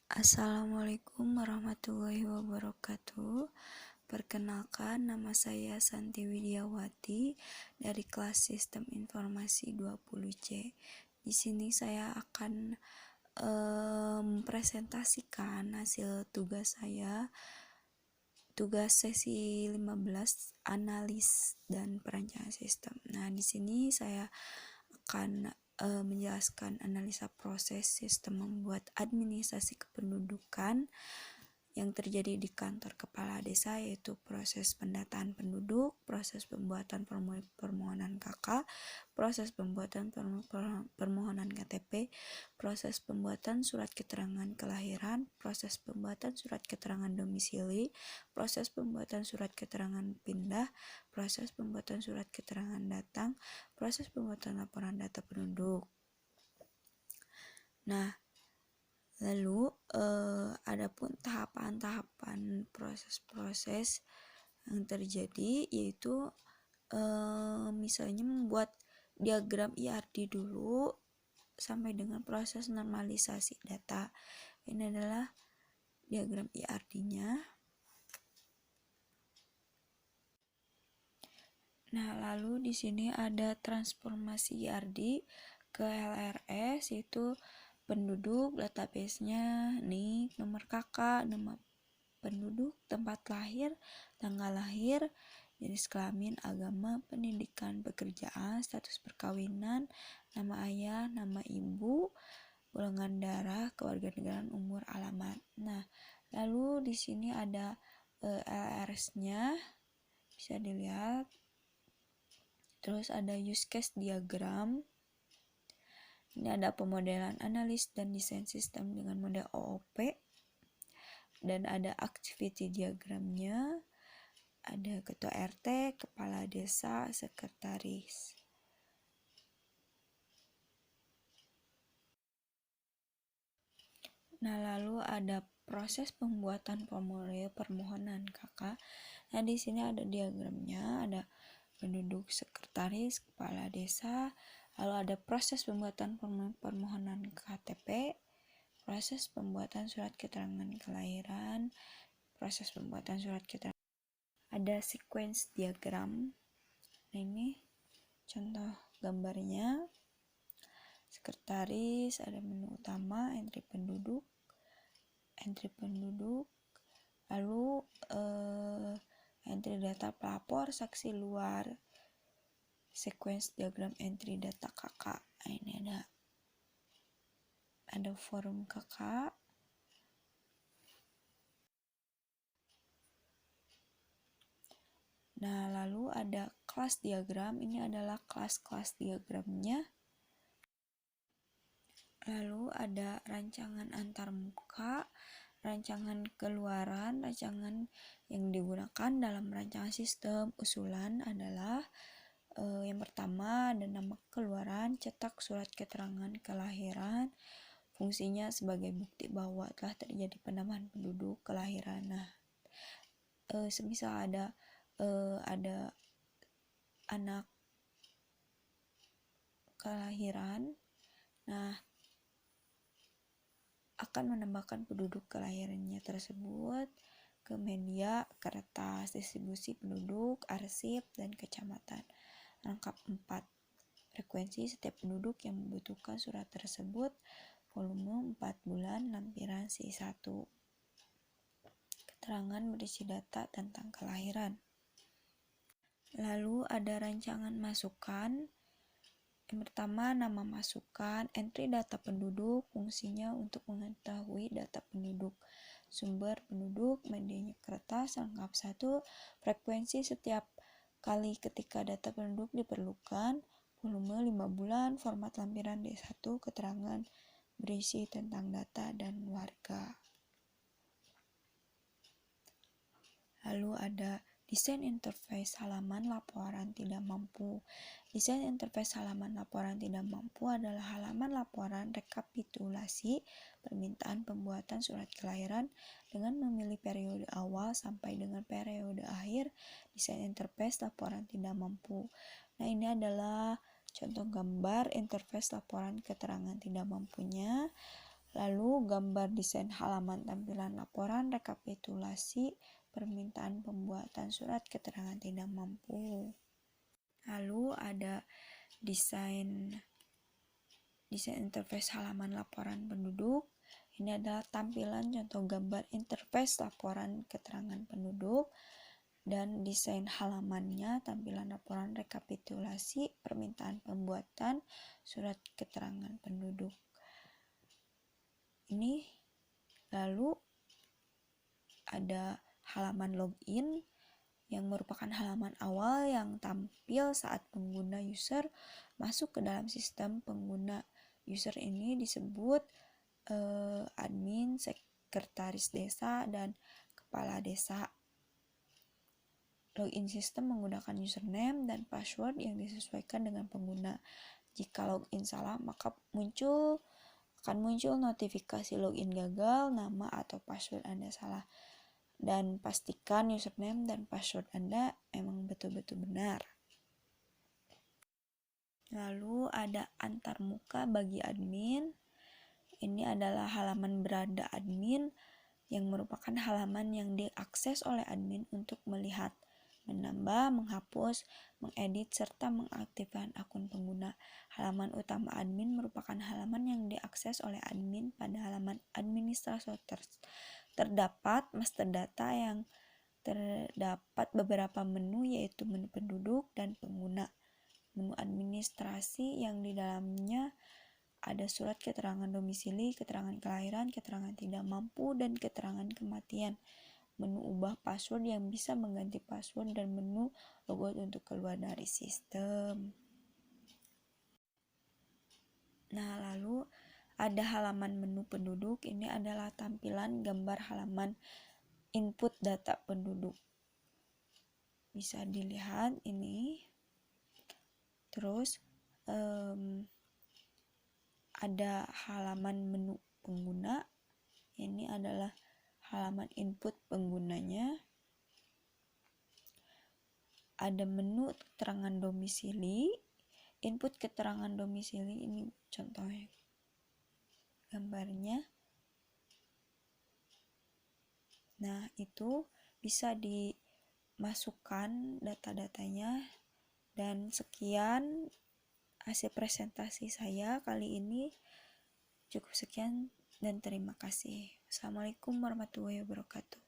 Assalamualaikum warahmatullahi wabarakatuh. Perkenalkan, nama saya Santi Widiawati dari kelas Sistem Informasi 20C. Di sini saya akan mempresentasikan hasil tugas saya. Tugas sesi 15, analis dan perancangan sistem. Nah, di sini saya akan menjelaskan analisa proses sistem membuat administrasi kependudukan yang terjadi di kantor kepala desa, yaitu proses pendataan penduduk, proses pembuatan permohonan KK, proses pembuatan permohonan KTP, proses pembuatan surat keterangan kelahiran, proses pembuatan surat keterangan domisili, proses pembuatan surat keterangan pindah, proses pembuatan surat keterangan datang, proses pembuatan laporan data penduduk. Nah, lalu adapun tahapan-tahapan proses-proses yang terjadi, yaitu misalnya membuat diagram IRD dulu sampai dengan proses normalisasi data. Ini adalah diagram IRD-nya. Nah, lalu di sini ada transformasi IRD ke LRS, yaitu penduduk, database-nya, nik, nomor KK, nama penduduk, tempat lahir, tanggal lahir, jenis kelamin, agama, pendidikan, pekerjaan, status perkawinan, nama ayah, nama ibu, golongan darah, kewarganegaraan, umur, alamat. Nah, lalu di sini ada LRS-nya, bisa dilihat. Terus ada use case diagram. Ini ada pemodelan analis dan desain sistem dengan model OOP. Dan ada activity diagramnya. Ada ketua RT, kepala desa, sekretaris. Nah, lalu ada proses pembuatan formulir permohonan KK. Nah, di sini ada diagramnya, ada penduduk, sekretaris, kepala desa, lalu ada proses pembuatan permohonan KTP, proses pembuatan surat keterangan kelahiran, proses pembuatan surat keterangan. Ada sequence diagram. Nah, ini contoh gambarnya. Sekretaris, ada menu utama, entry penduduk, lalu entry data pelapor, saksi luar, sequence diagram entry data KK. Nah, ini ada forum KK. Nah, lalu ada kelas diagram. Ini adalah kelas-kelas diagramnya. Lalu ada rancangan antarmuka, rancangan keluaran, rancangan yang digunakan dalam rancangan sistem. Usulan adalah yang pertama ada nama keluaran, cetak surat keterangan kelahiran, fungsinya sebagai bukti bahwa telah terjadi penambahan penduduk kelahiran. Nah, semisal ada anak kelahiran, nah akan menambahkan penduduk kelahirannya tersebut ke media, kertas, distribusi penduduk, arsip, dan kecamatan. Lengkap 4. Frekuensi setiap penduduk yang membutuhkan surat tersebut, volume 4 bulan, lampiran C1. Keterangan berisi data tentang kelahiran. Lalu ada rancangan masukan. Yang pertama, nama masukan, entry data penduduk, fungsinya untuk mengetahui data penduduk. Sumber penduduk, medianya kertas, lengkap 1, frekuensi setiap kali ketika data penduduk diperlukan, volume 5 bulan, format lampiran D1, keterangan berisi tentang data dan warga. Lalu ada desain interface halaman laporan tidak mampu. Desain interface halaman laporan tidak mampu adalah halaman laporan rekapitulasi permintaan pembuatan surat kelahiran dengan memilih periode awal sampai dengan periode akhir. Desain interface laporan tidak mampu. Nah, ini adalah contoh gambar interface laporan keterangan tidak mampunya. Lalu gambar desain halaman tampilan laporan rekapitulasi permintaan pembuatan surat keterangan tidak mampu. Lalu ada desain interface halaman laporan penduduk. Ini adalah tampilan contoh gambar interface laporan keterangan penduduk, dan desain halamannya tampilan laporan rekapitulasi permintaan pembuatan surat keterangan penduduk. Ini lalu ada halaman login yang merupakan halaman awal yang tampil saat pengguna user masuk ke dalam sistem pengguna. User ini disebut admin, sekretaris desa, dan kepala desa. Login sistem menggunakan username dan password yang disesuaikan dengan pengguna. Jika login salah, maka akan muncul notifikasi login gagal, nama atau password Anda salah. Dan pastikan username dan password Anda memang betul-betul benar. Lalu ada antarmuka bagi admin. Ini adalah halaman beranda admin yang merupakan halaman yang diakses oleh admin untuk melihat, menambah, menghapus, mengedit, serta mengaktifkan akun pengguna. Halaman utama admin merupakan halaman yang diakses oleh admin. Pada halaman administrator terdapat master data yang terdapat beberapa menu, yaitu menu penduduk dan pengguna. Menu administrasi yang di dalamnya ada surat keterangan domisili, keterangan kelahiran, keterangan tidak mampu, dan keterangan kematian. Menu ubah password yang bisa mengganti password, dan menu logout untuk keluar dari sistem. Nah, lalu ada halaman menu penduduk. Ini adalah tampilan gambar halaman input data penduduk. Bisa dilihat ini. Terus ada halaman menu pengguna. Ini adalah halaman input penggunanya. Ada menu keterangan domisili. Input keterangan domisili ini contohnya gambarnya. Nah, itu bisa dimasukkan data-datanya. Dan sekian hasil presentasi saya kali ini. Cukup sekian dan terima kasih. Assalamualaikum warahmatullahi wabarakatuh.